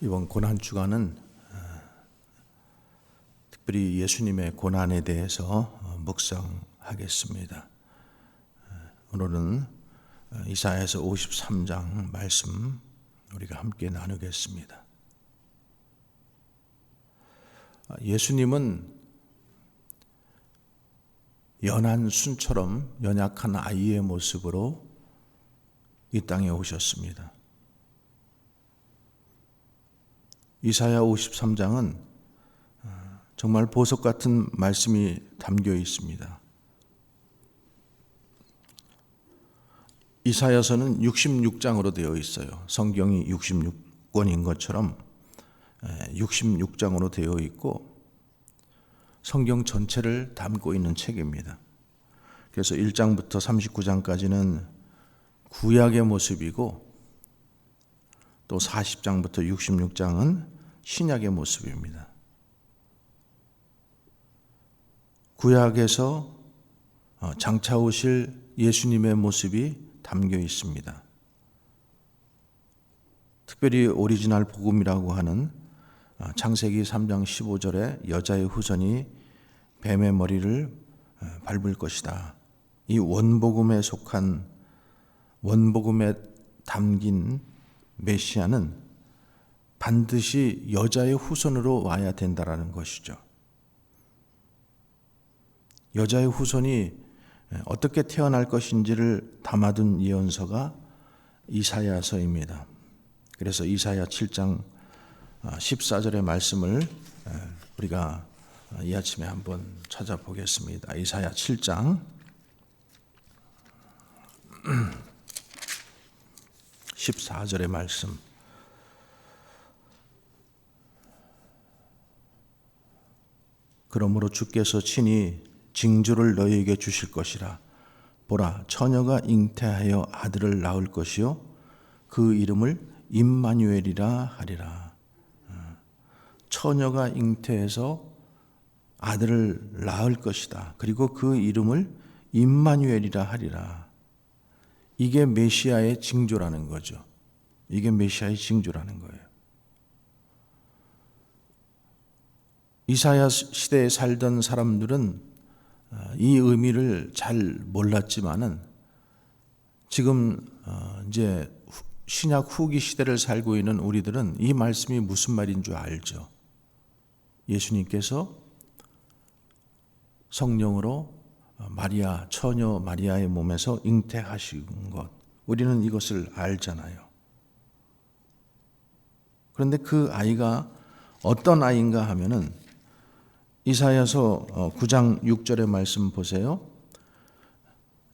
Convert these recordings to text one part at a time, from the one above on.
이번 고난 주간은 특별히 예수님의 고난에 대해서 묵상하겠습니다. 오늘은 이사야서 53장 말씀 우리가 함께 나누겠습니다. 예수님은 연한 순처럼 연약한 아이의 모습으로 이 땅에 오셨습니다. 이사야 53장은 정말 보석 같은 말씀이 담겨 있습니다. 이사야서는 66장으로 되어 있어요. 성경이 66권인 것처럼 66장으로 되어 있고 성경 전체를 담고 있는 책입니다. 그래서 1장부터 39장까지는 구약의 모습이고 또 40장부터 66장은 신약의 모습입니다. 구약에서 장차 오실 예수님의 모습이 담겨 있습니다. 특별히 오리지널 복음이라고 하는 창세기 3장 15절에 여자의 후손이 뱀의 머리를 밟을 것이다. 이 원복음에 속한 원복음에 담긴 메시아는 반드시 여자의 후손으로 와야 된다라는 것이죠. 여자의 후손이 어떻게 태어날 것인지를 담아둔 예언서가 이사야서입니다. 그래서 이사야 7장 14절의 말씀을 우리가 이 아침에 한번 찾아보겠습니다. 이사야 7장 14절의 말씀. 그러므로 주께서 친히 징조를 너희에게 주실 것이라. 보라, 처녀가 잉태하여 아들을 낳을 것이요 그 이름을 임마누엘이라 하리라. 처녀가 잉태해서 아들을 낳을 것이다. 그리고 그 이름을 임마누엘이라 하리라. 이게 메시아의 징조라는 거죠. 이게 메시아의 징조라는 거예요. 이사야 시대에 살던 사람들은 이 의미를 잘 몰랐지만은 지금 이제 신약 후기 시대를 살고 있는 우리들은 이 말씀이 무슨 말인 줄 알죠. 예수님께서 성령으로 마리아, 처녀 마리아의 몸에서 잉태하신 것, 우리는 이것을 알잖아요. 그런데 그 아이가 어떤 아이인가 하면은 이사야서 9장 6절의 말씀 보세요.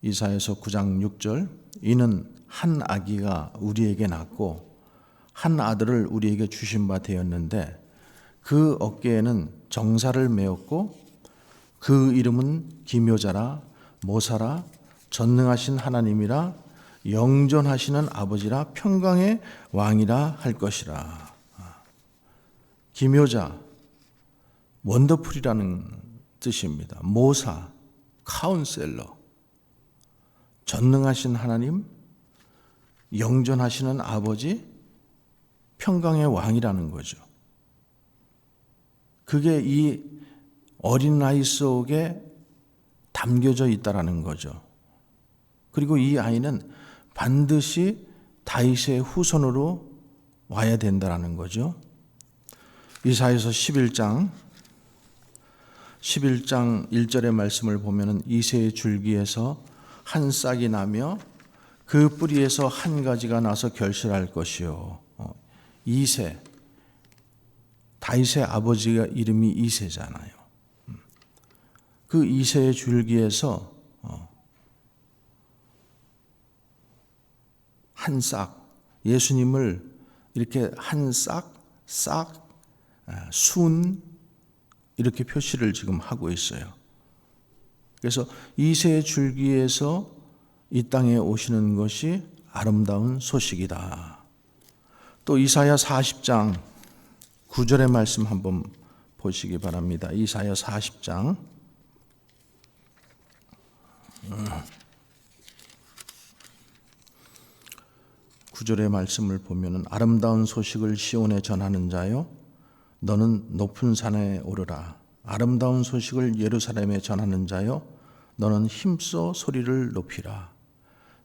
이사야서 9장 6절. 이는 한 아기가 우리에게 낳고 한 아들을 우리에게 주신 바 되었는데 그 어깨에는 정사를 메었고 그 이름은 기묘자라 모사라 전능하신 하나님이라 영존하시는 아버지라 평강의 왕이라 할 것이라. 기묘자 원더풀이라는 뜻입니다. 모사, 카운셀러, 전능하신 하나님, 영존하시는 아버지, 평강의 왕이라는 거죠. 그게 이 어린아이 속에 담겨져 있다라는 거죠. 그리고 이 아이는 반드시 다윗의 후손으로 와야 된다라는 거죠. 이사야서 11장 1절의 말씀을 보면은 이새의 줄기에서 한 싹이 나며 그 뿌리에서 한 가지가 나서 결실할 것이요. 이새, 다윗의 아버지가 이름이 이새잖아요. 그 이새의 줄기에서 한 싹, 예수님을 이렇게 한 싹, 순 이렇게 표시를 지금 하고 있어요. 그래서 이새의 줄기에서 이 땅에 오시는 것이 아름다운 소식이다. 또 이사야 40장 9절의 말씀 한번 보시기 바랍니다. 이사야 40장 9절의 말씀을 보면은 아름다운 소식을 시온에 전하는 자여 너는 높은 산에 오르라. 아름다운 소식을 예루살렘에 전하는 자여 너는 힘써 소리를 높이라.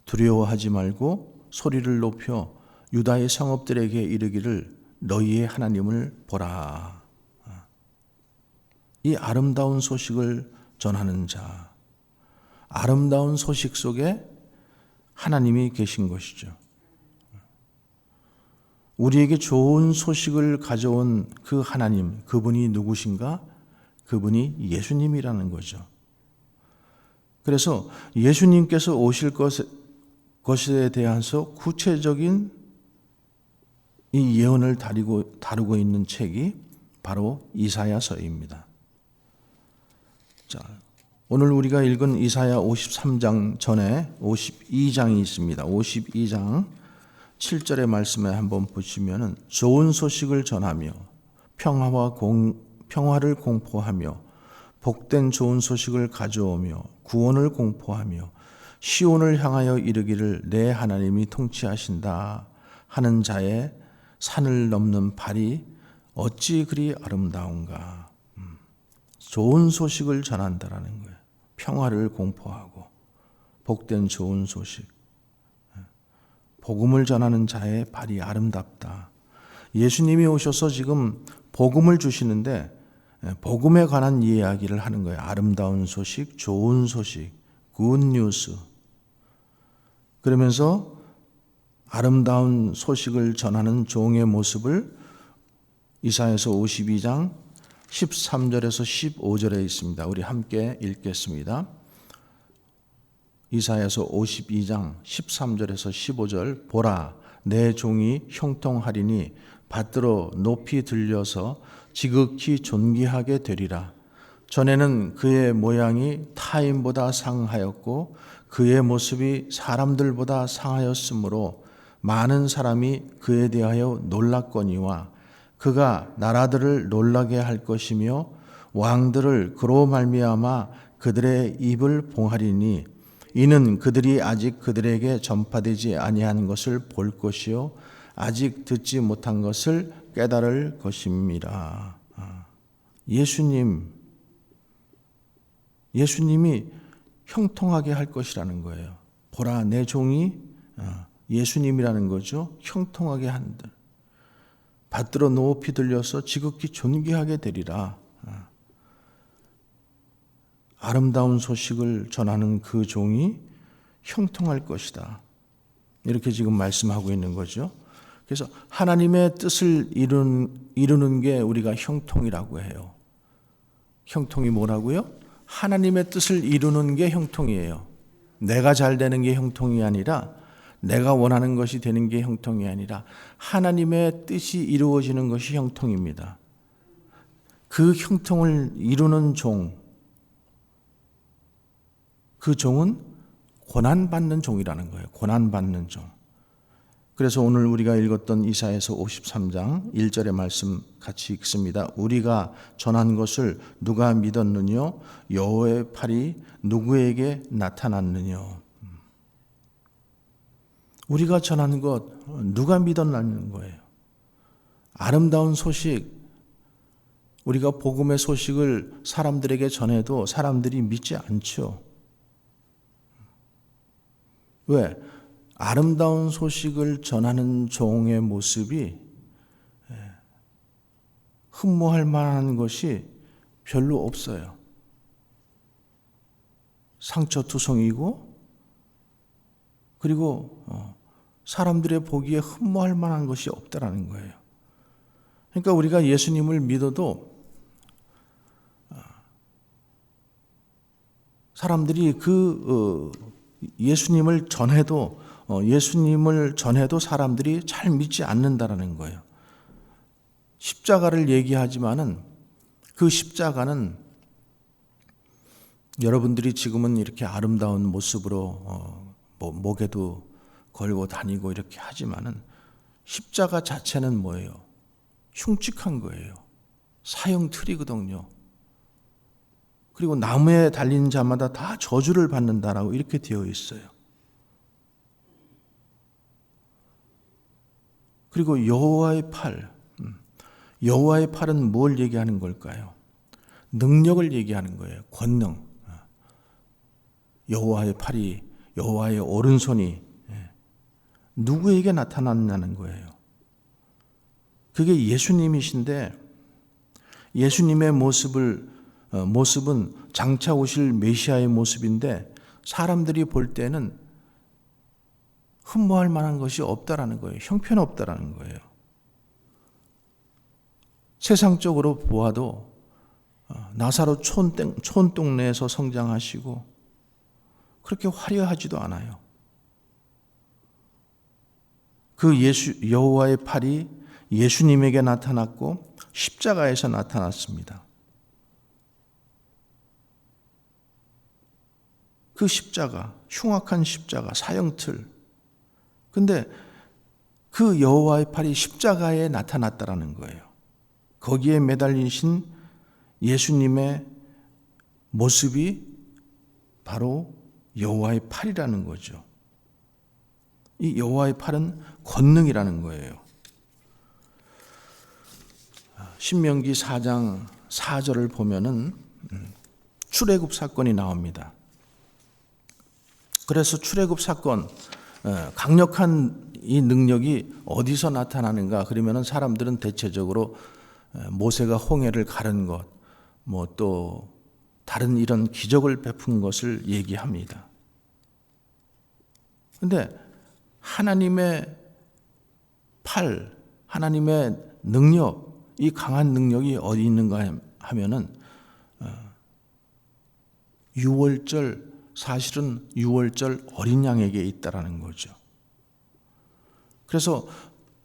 두려워하지 말고 소리를 높여 유다의 성읍들에게 이르기를 너희의 하나님을 보라. 이 아름다운 소식을 전하는 자, 아름다운 소식 속에 하나님이 계신 것이죠. 우리에게 좋은 소식을 가져온 그 하나님, 그분이 누구신가? 그분이 예수님이라는 거죠. 그래서 예수님께서 오실 것에 대해서 구체적인 이 예언을 다루고 있는 책이 바로 이사야서입니다. 자, 오늘 우리가 읽은 이사야 53장 전에 52장이 있습니다. 52장 7절의 말씀에 한번 보시면은 좋은 소식을 전하며 평화를 공포하며 복된 좋은 소식을 가져오며 구원을 공포하며 시온을 향하여 이르기를 내 하나님이 통치하신다 하는 자의 산을 넘는 발이 어찌 그리 아름다운가. 좋은 소식을 전한다라는 거예요. 평화를 공포하고 복된 좋은 소식. 복음을 전하는 자의 발이 아름답다. 예수님이 오셔서 지금 복음을 주시는데 복음에 관한 이야기를 하는 거예요. 아름다운 소식, 좋은 소식, 굿뉴스. 그러면서 아름다운 소식을 전하는 종의 모습을 이사야서 52장 13절에서 15절에 있습니다. 우리 함께 읽겠습니다. 이사야서 52장 13절에서 15절 보라 내 종이 형통하리니 받들어 높이 들려서 지극히 존귀하게 되리라. 전에는 그의 모양이 타인보다 상하였고 그의 모습이 사람들보다 상하였으므로 많은 사람이 그에 대하여 놀랐거니와 그가 나라들을 놀라게 할 것이며 왕들을 그로 말미암아 그들의 입을 봉하리니 이는 그들이 아직 그들에게 전파되지 아니한 것을 볼 것이요 아직 듣지 못한 것을 깨달을 것입니다. 예수님이 형통하게 할 것이라는 거예요. 보라 내 종이 예수님이라는 거죠. 형통하게 한들 받들어 높이 들려서 지극히 존귀하게 되리라. 아름다운 소식을 전하는 그 종이 형통할 것이다. 이렇게 지금 말씀하고 있는 거죠. 그래서 하나님의 뜻을 이루는 게 우리가 형통이라고 해요. 형통이 뭐라고요? 하나님의 뜻을 이루는 게 형통이에요. 내가 잘 되는 게 형통이 아니라 내가 원하는 것이 되는 게 형통이 아니라 하나님의 뜻이 이루어지는 것이 형통입니다. 그 형통을 이루는 종, 그 종은 고난받는 종이라는 거예요. 고난받는 종. 그래서 오늘 우리가 읽었던 이사야서 53장 1절의 말씀 같이 읽습니다. 우리가 전한 것을 누가 믿었느뇨? 여호와의 팔이 누구에게 나타났느뇨? 우리가 전한 것 누가 믿었냐는 거예요. 아름다운 소식, 우리가 복음의 소식을 사람들에게 전해도 사람들이 믿지 않죠. 왜? 아름다운 소식을 전하는 종의 모습이 흠모할 만한 것이 별로 없어요. 상처투성이고 그리고 사람들의 보기에 흠모할 만한 것이 없다라는 거예요. 그러니까 우리가 예수님을 믿어도 사람들이 예수님을 전해도 사람들이 잘 믿지 않는다라는 거예요. 십자가를 얘기하지만은 그 십자가는 여러분들이 지금은 이렇게 아름다운 모습으로 목에도 걸고 다니고 이렇게 하지만은 십자가 자체는 뭐예요? 흉측한 거예요. 사형 틀이거든요. 그리고 나무에 달린 자마다 다 저주를 받는다라고 이렇게 되어 있어요. 그리고 여호와의 팔. 여호와의 팔은 뭘 얘기하는 걸까요? 능력을 얘기하는 거예요. 권능. 여호와의 팔이, 여호와의 오른손이 누구에게 나타났냐는 거예요. 그게 예수님이신데, 예수님의 모습은 장차 오실 메시아의 모습인데 사람들이 볼 때는 흠모할 만한 것이 없다라는 거예요. 형편없다라는 거예요. 세상적으로 보아도 나사로 촌동네에서 성장하시고 그렇게 화려하지도 않아요. 그 여호와의 팔이 예수님에게 나타났고 십자가에서 나타났습니다. 그 십자가, 흉악한 십자가, 사형틀. 근데 그 여호와의 팔이 십자가에 나타났다라는 거예요. 거기에 매달리신 예수님의 모습이 바로 여호와의 팔이라는 거죠. 이 여호와의 팔은 권능이라는 거예요. 신명기 4장 4절을 보면은 출애굽 사건이 나옵니다. 그래서 출애굽 사건, 강력한 이 능력이 어디서 나타나는가? 그러면은 사람들은 대체적으로 모세가 홍해를 가른 것, 뭐 또 다른 이런 기적을 베푼 것을 얘기합니다. 근데 하나님의 팔, 하나님의 능력, 이 강한 능력이 어디 있는가 하면은 유월절, 사실은 유월절 어린 양에게 있다라는 거죠. 그래서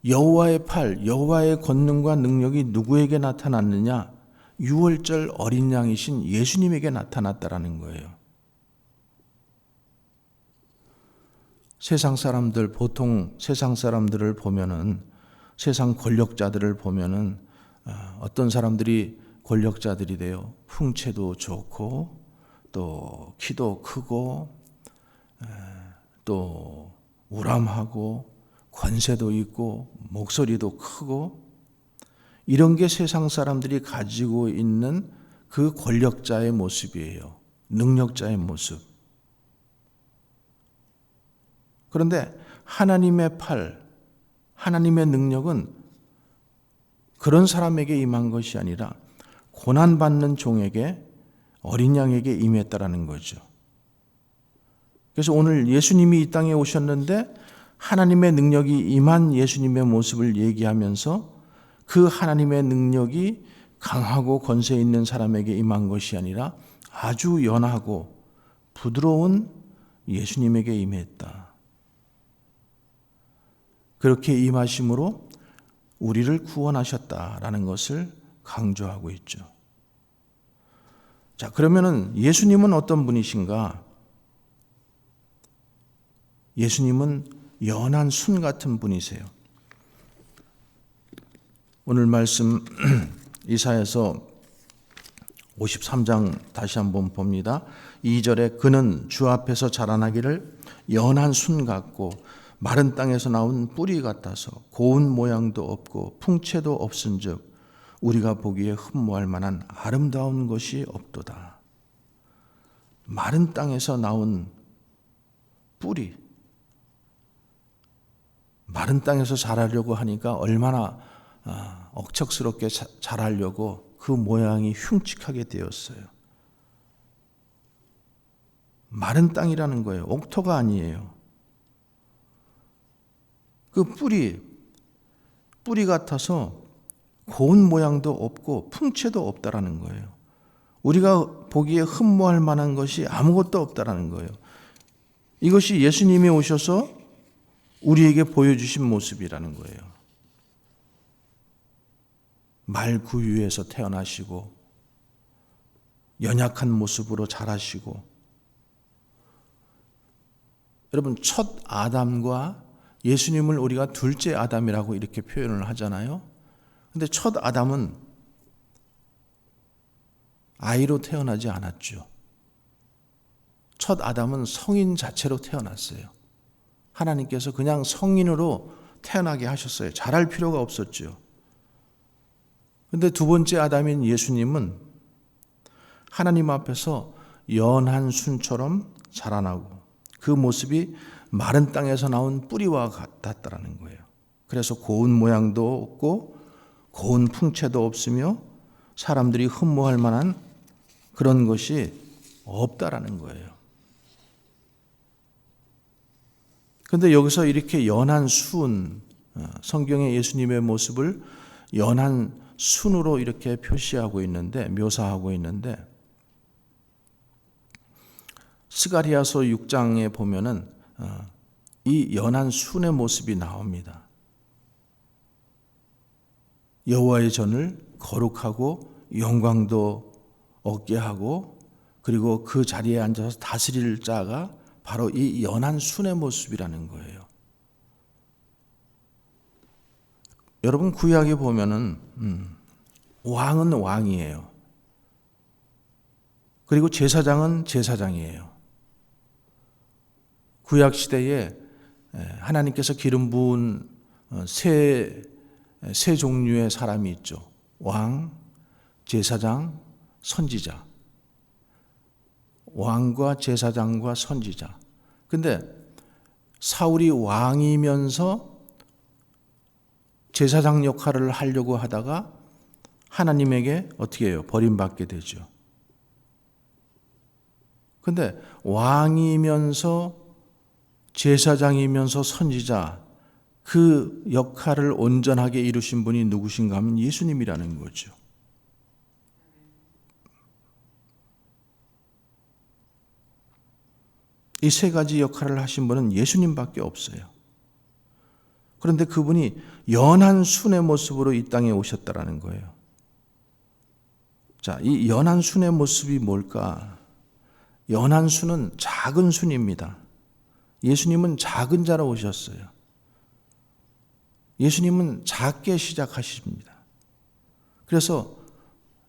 여호와의 팔, 여호와의 권능과 능력이 누구에게 나타났느냐? 유월절 어린 양이신 예수님에게 나타났다라는 거예요. 보통 세상 사람들을 보면은, 세상 권력자들을 보면은 어떤 사람들이 권력자들이 돼요. 풍채도 좋고 또 키도 크고 또 우람하고 권세도 있고 목소리도 크고, 이런 게 세상 사람들이 가지고 있는 그 권력자의 모습이에요. 능력자의 모습. 그런데 하나님의 팔, 하나님의 능력은 그런 사람에게 임한 것이 아니라 고난받는 종에게, 어린 양에게 임했다라는 거죠. 그래서 오늘 예수님이 이 땅에 오셨는데 하나님의 능력이 임한 예수님의 모습을 얘기하면서 그 하나님의 능력이 강하고 권세 있는 사람에게 임한 것이 아니라 아주 연하고 부드러운 예수님에게 임했다. 그렇게 임하심으로 우리를 구원하셨다라는 것을 강조하고 있죠. 자, 그러면은 예수님은 어떤 분이신가? 예수님은 연한 순 같은 분이세요. 오늘 말씀 이사야서 53장 다시 한번 봅니다. 2절에 그는 주 앞에서 자라나기를 연한 순 같고 마른 땅에서 나온 뿌리 같아서 고운 모양도 없고 풍채도 없은즉 우리가 보기에 흠모할 만한 아름다운 것이 없도다. 마른 땅에서 나온 뿌리, 마른 땅에서 자라려고 하니까 얼마나 억척스럽게 자라려고 그 모양이 흉측하게 되었어요. 마른 땅이라는 거예요. 옥토가 아니에요. 그 뿌리 같아서 고운 모양도 없고 풍채도 없다라는 거예요. 우리가 보기에 흠모할 만한 것이 아무것도 없다라는 거예요. 이것이 예수님이 오셔서 우리에게 보여주신 모습이라는 거예요. 말 구유에서 태어나시고 연약한 모습으로 자라시고, 여러분 첫 아담과 예수님을 우리가 둘째 아담이라고 이렇게 표현을 하잖아요. 근데 첫 아담은 아이로 태어나지 않았죠. 첫 아담은 성인 자체로 태어났어요. 하나님께서 그냥 성인으로 태어나게 하셨어요. 잘할 필요가 없었죠. 근데 두 번째 아담인 예수님은 하나님 앞에서 연한 순처럼 자라나고 그 모습이 마른 땅에서 나온 뿌리와 같았다라는 거예요. 그래서 고운 모양도 없고 고운 풍채도 없으며 사람들이 흠모할 만한 그런 것이 없다라는 거예요. 그런데 여기서 이렇게 연한 순, 성경의 예수님의 모습을 연한 순으로 이렇게 표시하고 있는데, 묘사하고 있는데, 스가랴서 6장에 보면은 이 연한 순의 모습이 나옵니다. 여호와의 전을 거룩하고 영광도 얻게 하고 그리고 그 자리에 앉아서 다스릴 자가 바로 이 연한 순의 모습이라는 거예요. 여러분 구약에 보면은 왕은 왕이에요. 그리고 제사장은 제사장이에요. 구약 시대에 하나님께서 기름 부은 세 종류의 사람이 있죠. 왕, 제사장, 선지자. 왕과 제사장과 선지자. 근데 사울이 왕이면서 제사장 역할을 하려고 하다가 하나님에게 어떻게 해요? 버림받게 되죠. 근데 왕이면서 제사장이면서 선지자 그 역할을 온전하게 이루신 분이 누구신가 하면 예수님이라는 거죠. 이 세 가지 역할을 하신 분은 예수님밖에 없어요. 그런데 그분이 연한 순의 모습으로 이 땅에 오셨다라는 거예요. 자, 이 연한 순의 모습이 뭘까? 연한 순은 작은 순입니다. 예수님은 작은 자로 오셨어요. 예수님은 작게 시작하십니다. 그래서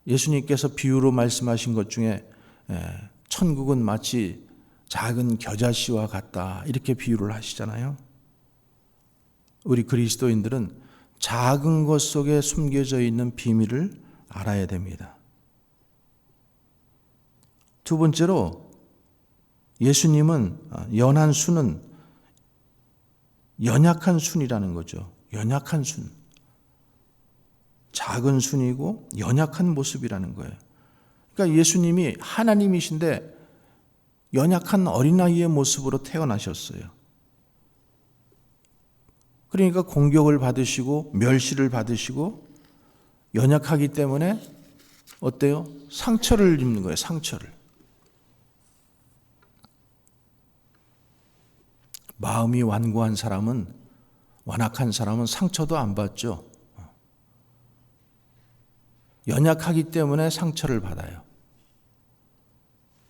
예수님께서 비유로 말씀하신 것 중에 천국은 마치 작은 겨자씨와 같다 이렇게 비유를 하시잖아요. 우리 그리스도인들은 작은 것 속에 숨겨져 있는 비밀을 알아야 됩니다. 두 번째로 예수님은 연한 순은 연약한 순이라는 거죠. 연약한 순. 작은 순이고 연약한 모습이라는 거예요. 그러니까 예수님이 하나님이신데 연약한 어린아이의 모습으로 태어나셨어요. 그러니까 공격을 받으시고 멸시를 받으시고 연약하기 때문에 어때요? 상처를 입는 거예요. 상처를. 마음이 완고한 사람은 완악한 사람은 상처도 안 받죠. 연약하기 때문에 상처를 받아요.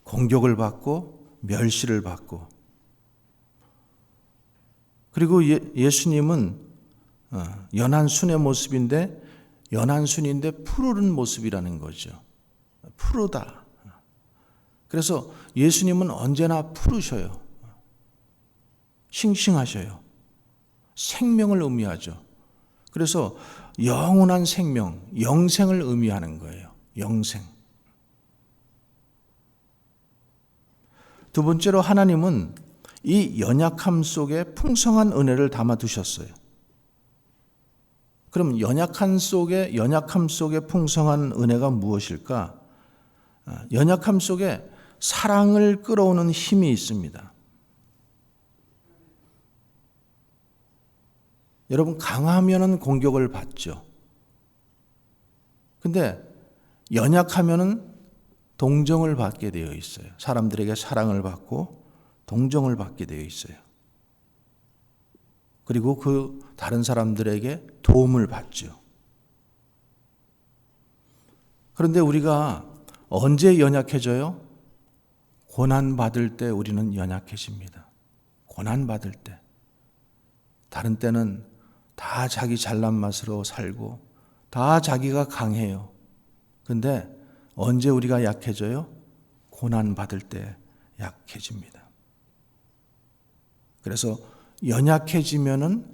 공격을 받고 멸시를 받고. 그리고 예수님은 연한 순의 모습인데 연한 순인데 푸르른 모습이라는 거죠. 푸르다. 그래서 예수님은 언제나 푸르셔요. 싱싱하셔요. 생명을 의미하죠. 그래서 영원한 생명, 영생을 의미하는 거예요. 영생. 두 번째로 하나님은 이 연약함 속에 풍성한 은혜를 담아 두셨어요. 그럼 연약함 속에 풍성한 은혜가 무엇일까? 연약함 속에 사랑을 끌어오는 힘이 있습니다. 여러분 강하면은 공격을 받죠. 근데 연약하면은 동정을 받게 되어 있어요. 사람들에게 사랑을 받고 동정을 받게 되어 있어요. 그리고 그 다른 사람들에게 도움을 받죠. 그런데 우리가 언제 연약해져요? 고난 받을 때 우리는 연약해집니다. 고난 받을 때. 다른 때는 다 자기 잘난 맛으로 살고 다 자기가 강해요. 근데 언제 우리가 약해져요? 고난 받을 때 약해집니다. 그래서 연약해지면은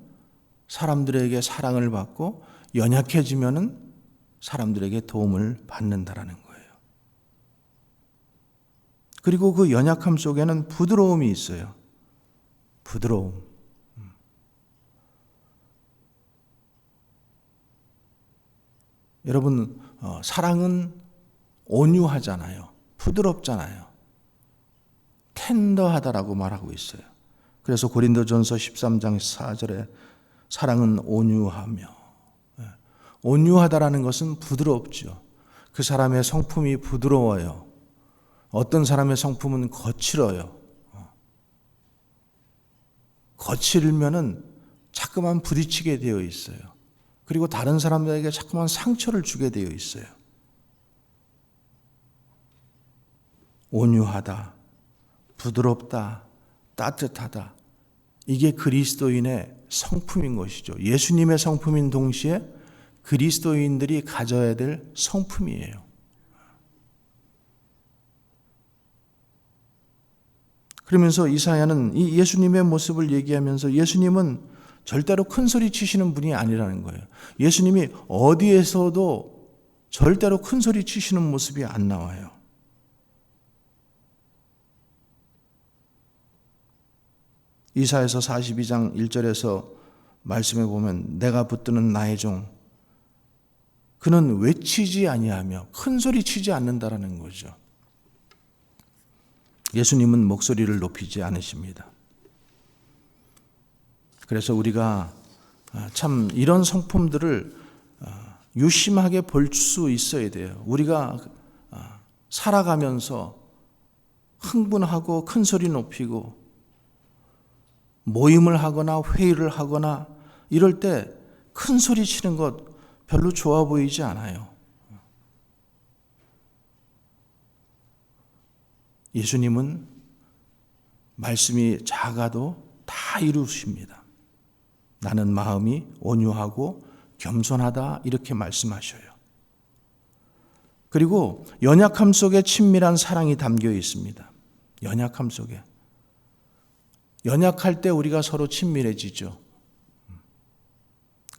사람들에게 사랑을 받고 연약해지면은 사람들에게 도움을 받는다라는 거예요. 그리고 그 연약함 속에는 부드러움이 있어요. 부드러움. 여러분, 사랑은 온유하잖아요. 부드럽잖아요. 텐더하다라고 말하고 있어요. 그래서 고린도전서 13장 4절에 사랑은 온유하며, 온유하다라는 것은 부드럽죠. 그 사람의 성품이 부드러워요. 어떤 사람의 성품은 거칠어요. 거칠면은 자꾸만 부딪히게 되어 있어요. 그리고 다른 사람들에게 자꾸만 상처를 주게 되어 있어요. 온유하다, 부드럽다, 따뜻하다. 이게 그리스도인의 성품인 것이죠. 예수님의 성품인 동시에 그리스도인들이 가져야 될 성품이에요. 그러면서 이사야는 이 예수님의 모습을 얘기하면서 예수님은 절대로 큰 소리 치시는 분이 아니라는 거예요. 예수님이 어디에서도 절대로 큰 소리 치시는 모습이 안 나와요. 이사야서 42장 1절에서 말씀해 보면 내가 붙드는 나의 종 그는 외치지 아니하며 큰 소리 치지 않는다라는 거죠. 예수님은 목소리를 높이지 않으십니다. 그래서 우리가 참 이런 성품들을 유심하게 볼 수 있어야 돼요. 우리가 살아가면서 흥분하고 큰 소리 높이고 모임을 하거나 회의를 하거나 이럴 때 큰 소리 치는 것 별로 좋아 보이지 않아요. 예수님은 말씀이 작아도 다 이루십니다. 나는 마음이 온유하고 겸손하다 이렇게 말씀하셔요. 그리고 연약함 속에 친밀한 사랑이 담겨 있습니다. 연약함 속에. 연약할 때 우리가 서로 친밀해지죠.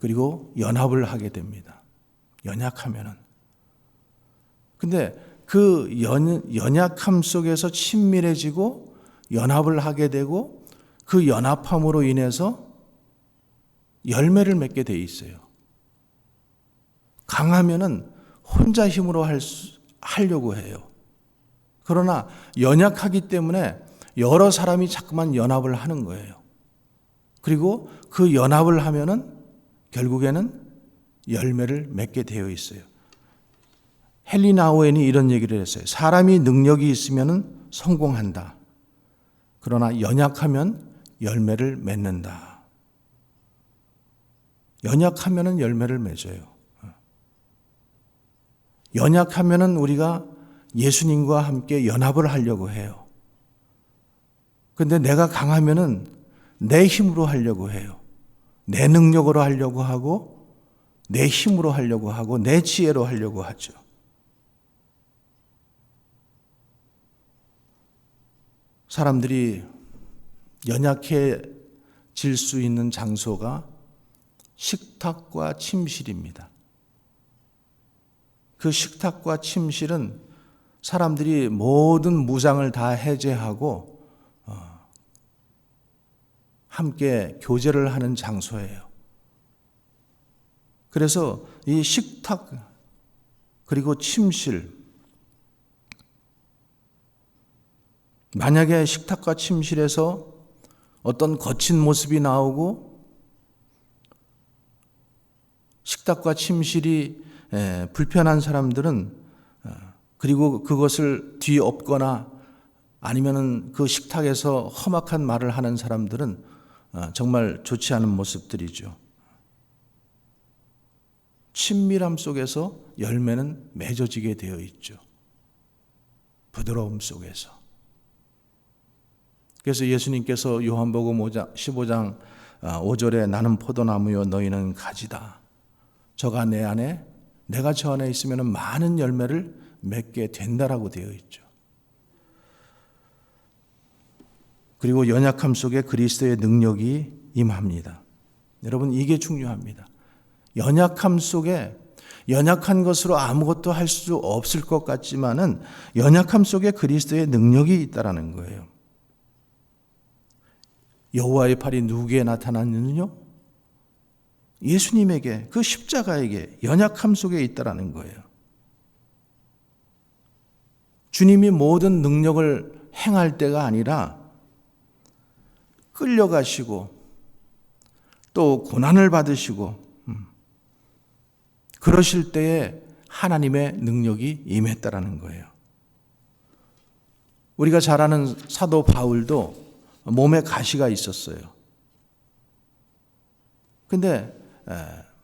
그리고 연합을 하게 됩니다. 연약하면은. 근데 그 연약함 속에서 친밀해지고 연합을 하게 되고 그 연합함으로 인해서 열매를 맺게 돼 있어요. 강하면은 혼자 힘으로 하려고 해요. 그러나 연약하기 때문에 여러 사람이 자꾸만 연합을 하는 거예요. 그리고 그 연합을 하면은 결국에는 열매를 맺게 되어 있어요. 헨리 나우엔이 이런 얘기를 했어요. 사람이 능력이 있으면 성공한다. 그러나 연약하면 열매를 맺는다. 연약하면 열매를 맺어요. 연약하면 우리가 예수님과 함께 연합을 하려고 해요. 근데 내가 강하면은 내 힘으로 하려고 해요. 내 능력으로 하려고 하고 내 힘으로 하려고 하고 내 지혜로 하려고 하죠. 사람들이 연약해질 수 있는 장소가 식탁과 침실입니다. 그 식탁과 침실은 사람들이 모든 무장을 다 해제하고 함께 교제를 하는 장소예요. 그래서 이 식탁 그리고 침실, 만약에 식탁과 침실에서 어떤 거친 모습이 나오고 식탁과 침실이 불편한 사람들은 그리고 그것을 뒤엎거나 아니면은 그 식탁에서 험악한 말을 하는 사람들은 정말 좋지 않은 모습들이죠. 친밀함 속에서 열매는 맺어지게 되어 있죠. 부드러움 속에서. 그래서 예수님께서 요한복음 15장 5절에 나는 포도나무요 너희는 가지다. 저가 내 안에 내가 저 안에 있으면 많은 열매를 맺게 된다라고 되어 있죠. 그리고 연약함 속에 그리스도의 능력이 임합니다. 여러분, 이게 중요합니다. 연약함 속에 연약한 것으로 아무것도 할 수 없을 것 같지만은 연약함 속에 그리스도의 능력이 있다라는 거예요. 여호와의 팔이 누구에게 나타났느냐? 예수님에게, 그 십자가에게 연약함 속에 있다라는 거예요. 주님이 모든 능력을 행할 때가 아니라 끌려가시고 또 고난을 받으시고 그러실 때에 하나님의 능력이 임했다라는 거예요. 우리가 잘 아는 사도 바울도 몸에 가시가 있었어요. 근데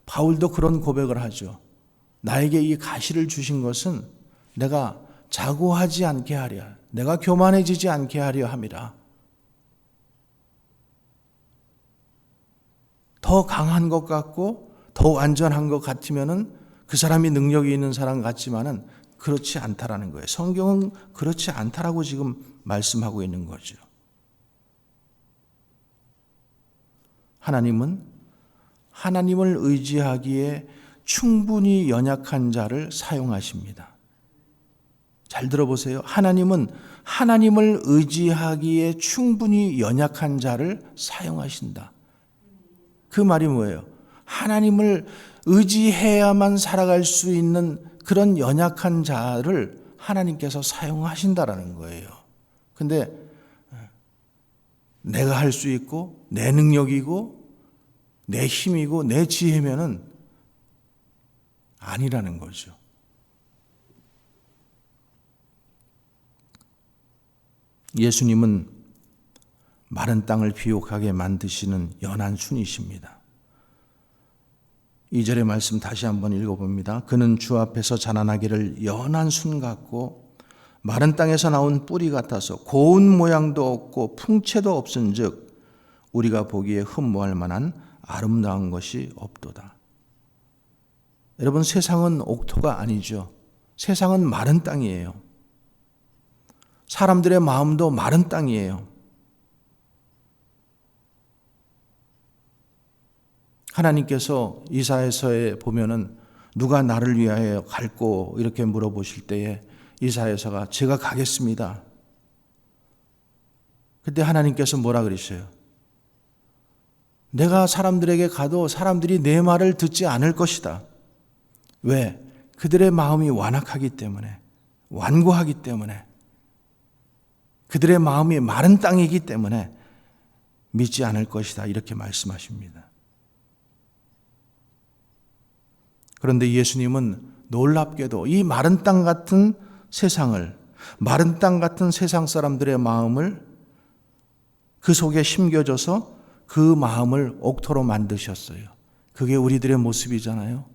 바울도 그런 고백을 하죠. 나에게 이 가시를 주신 것은 내가 자고하지 않게 하려, 내가 교만해지지 않게 하려 함이라. 더 강한 것 같고 더 완전한 것 같으면은 그 사람이 능력이 있는 사람 같지만은 그렇지 않다라는 거예요. 성경은 그렇지 않다라고 지금 말씀하고 있는 거죠. 하나님은 하나님을 의지하기에 충분히 연약한 자를 사용하십니다. 잘 들어보세요. 하나님은 하나님을 의지하기에 충분히 연약한 자를 사용하신다. 그 말이 뭐예요? 하나님을 의지해야만 살아갈 수 있는 그런 연약한 자를 하나님께서 사용하신다라는 거예요. 근데 내가 할 수 있고 내 능력이고 내 힘이고 내 지혜면은 아니라는 거죠. 예수님은 마른 땅을 비옥하게 만드시는 연한 순이십니다. 2절의 말씀 다시 한번 읽어봅니다. 그는 주 앞에서 자라나기를 연한 순 같고 마른 땅에서 나온 뿌리 같아서 고운 모양도 없고 풍채도 없은즉 우리가 보기에 흠모할 만한 아름다운 것이 없도다. 여러분, 세상은 옥토가 아니죠. 세상은 마른 땅이에요. 사람들의 마음도 마른 땅이에요. 하나님께서 이사야서에 보면은 누가 나를 위하여 갈고 이렇게 물어보실 때에 이사야서가 제가 가겠습니다. 그때 하나님께서 뭐라 그러셔요? 내가 사람들에게 가도 사람들이 내 말을 듣지 않을 것이다. 왜? 그들의 마음이 완악하기 때문에, 완고하기 때문에, 그들의 마음이 마른 땅이기 때문에 믿지 않을 것이다. 이렇게 말씀하십니다. 그런데 예수님은 놀랍게도 이 마른 땅 같은 세상을, 마른 땅 같은 세상 사람들의 마음을 그 속에 심겨줘서 그 마음을 옥토로 만드셨어요. 그게 우리들의 모습이잖아요.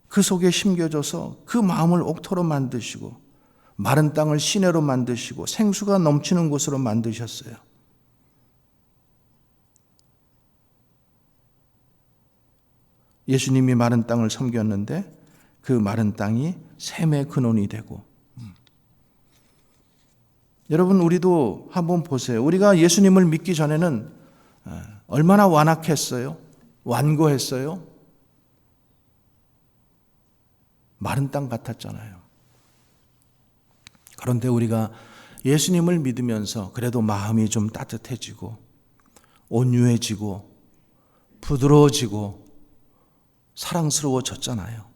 그 속에 심겨줘서 그 마음을 옥토로 만드시고 마른 땅을 시내로 만드시고 생수가 넘치는 곳으로 만드셨어요. 예수님이 마른 땅을 섬겼는데 그 마른 땅이 샘의 근원이 되고, 여러분, 우리도 한번 보세요. 우리가 예수님을 믿기 전에는 얼마나 완악했어요? 완고했어요? 마른 땅 같았잖아요. 그런데 우리가 예수님을 믿으면서 그래도 마음이 좀 따뜻해지고 온유해지고 부드러워지고 사랑스러워졌잖아요.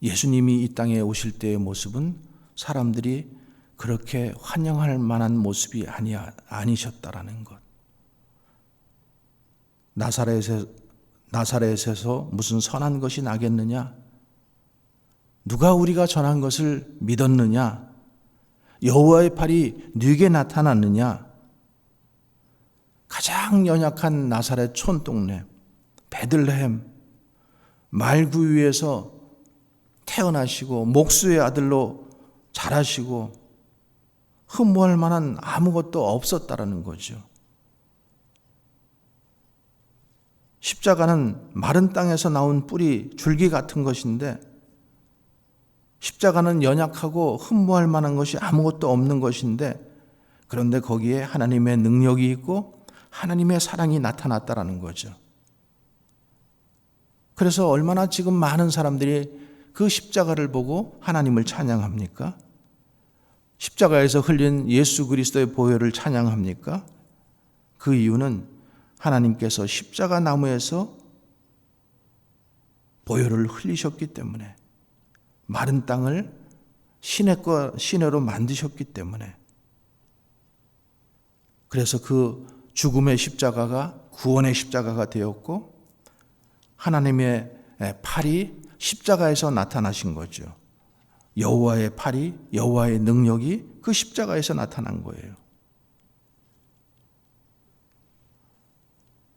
예수님이 이 땅에 오실 때의 모습은 사람들이 그렇게 환영할 만한 모습이 아니셨다라는 것. 나사렛에서 무슨 선한 것이 나겠느냐? 누가 우리가 전한 것을 믿었느냐? 여호와의 팔이 네게 나타났느냐? 가장 연약한 나사렛 촌동네 베들레헴 말구 위에서 태어나시고 목수의 아들로 자라시고 흠모할 만한 아무것도 없었다라는 거죠. 십자가는 마른 땅에서 나온 뿌리, 줄기 같은 것인데 십자가는 연약하고 흠모할 만한 것이 아무것도 없는 것인데 그런데 거기에 하나님의 능력이 있고 하나님의 사랑이 나타났다라는 거죠. 그래서 얼마나 지금 많은 사람들이 그 십자가를 보고 하나님을 찬양합니까? 십자가에서 흘린 예수 그리스도의 보혈을 찬양합니까? 그 이유는 하나님께서 십자가 나무에서 보혈을 흘리셨기 때문에, 마른 땅을 시내로 만드셨기 때문에, 그래서 그 죽음의 십자가가 구원의 십자가가 되었고 하나님의 팔이 십자가에서 나타나신 거죠. 여호와의 팔이, 여호와의 능력이 그 십자가에서 나타난 거예요.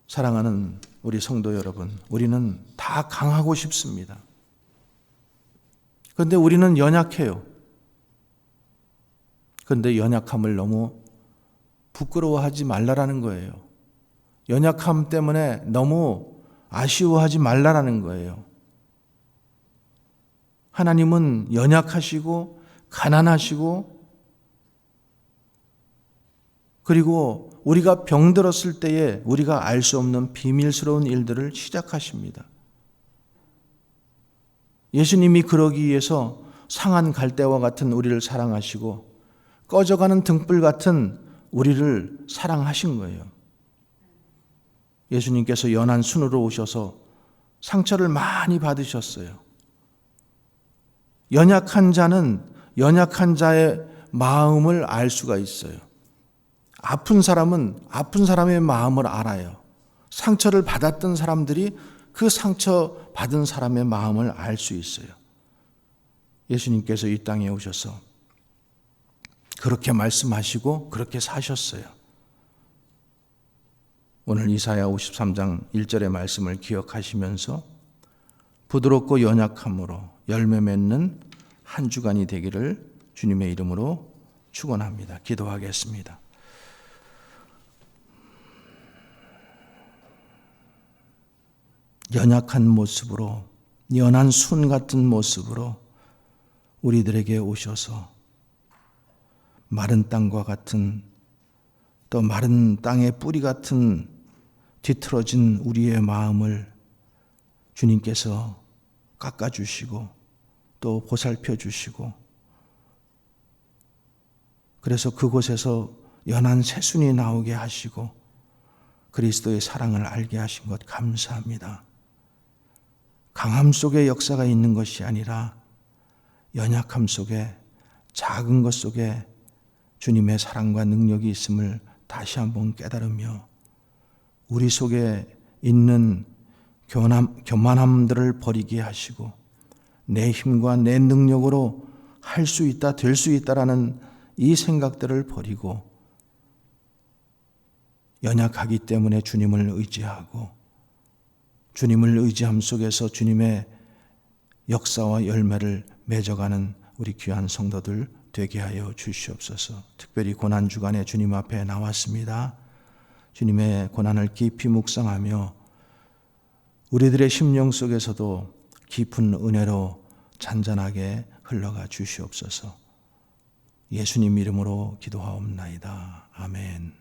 사랑하는 우리 성도 여러분, 우리는 다 강하고 싶습니다. 그런데 우리는 연약해요. 그런데 연약함을 너무 부끄러워하지 말라라는 거예요. 연약함 때문에 너무 아쉬워하지 말라라는 거예요. 하나님은 연약하시고 가난하시고 그리고 우리가 병들었을 때에 우리가 알 수 없는 비밀스러운 일들을 시작하십니다. 예수님이 그러기 위해서 상한 갈대와 같은 우리를 사랑하시고 꺼져가는 등불 같은 우리를 사랑하신 거예요. 예수님께서 연한 순으로 오셔서 상처를 많이 받으셨어요. 연약한 자는 연약한 자의 마음을 알 수가 있어요. 아픈 사람은 아픈 사람의 마음을 알아요. 상처를 받았던 사람들이 그 상처 받은 사람의 마음을 알 수 있어요. 예수님께서 이 땅에 오셔서 그렇게 말씀하시고 그렇게 사셨어요. 오늘 이사야 53장 1절의 말씀을 기억하시면서 부드럽고 연약함으로 열매 맺는 한 주간이 되기를 주님의 이름으로 축원합니다. 기도하겠습니다. 연약한 모습으로, 연한 순 같은 모습으로 우리들에게 오셔서 마른 땅과 같은, 또 마른 땅의 뿌리 같은 뒤틀어진 우리의 마음을 주님께서 깎아주시고 또 보살펴 주시고, 그래서 그곳에서 연한 새순이 나오게 하시고 그리스도의 사랑을 알게 하신 것 감사합니다. 강함 속에 역사가 있는 것이 아니라 연약함 속에, 작은 것 속에 주님의 사랑과 능력이 있음을 다시 한번 깨달으며 우리 속에 있는 교만함들을 버리게 하시고 내 힘과 내 능력으로 할 수 있다, 될 수 있다라는 이 생각들을 버리고 연약하기 때문에 주님을 의지하고 주님을 의지함 속에서 주님의 역사와 열매를 맺어가는 우리 귀한 성도들 되게 하여 주시옵소서. 특별히 고난주간에 주님 앞에 나왔습니다. 주님의 고난을 깊이 묵상하며 우리들의 심령 속에서도 깊은 은혜로 잔잔하게 흘러가 주시옵소서. 예수님 이름으로 기도하옵나이다. 아멘.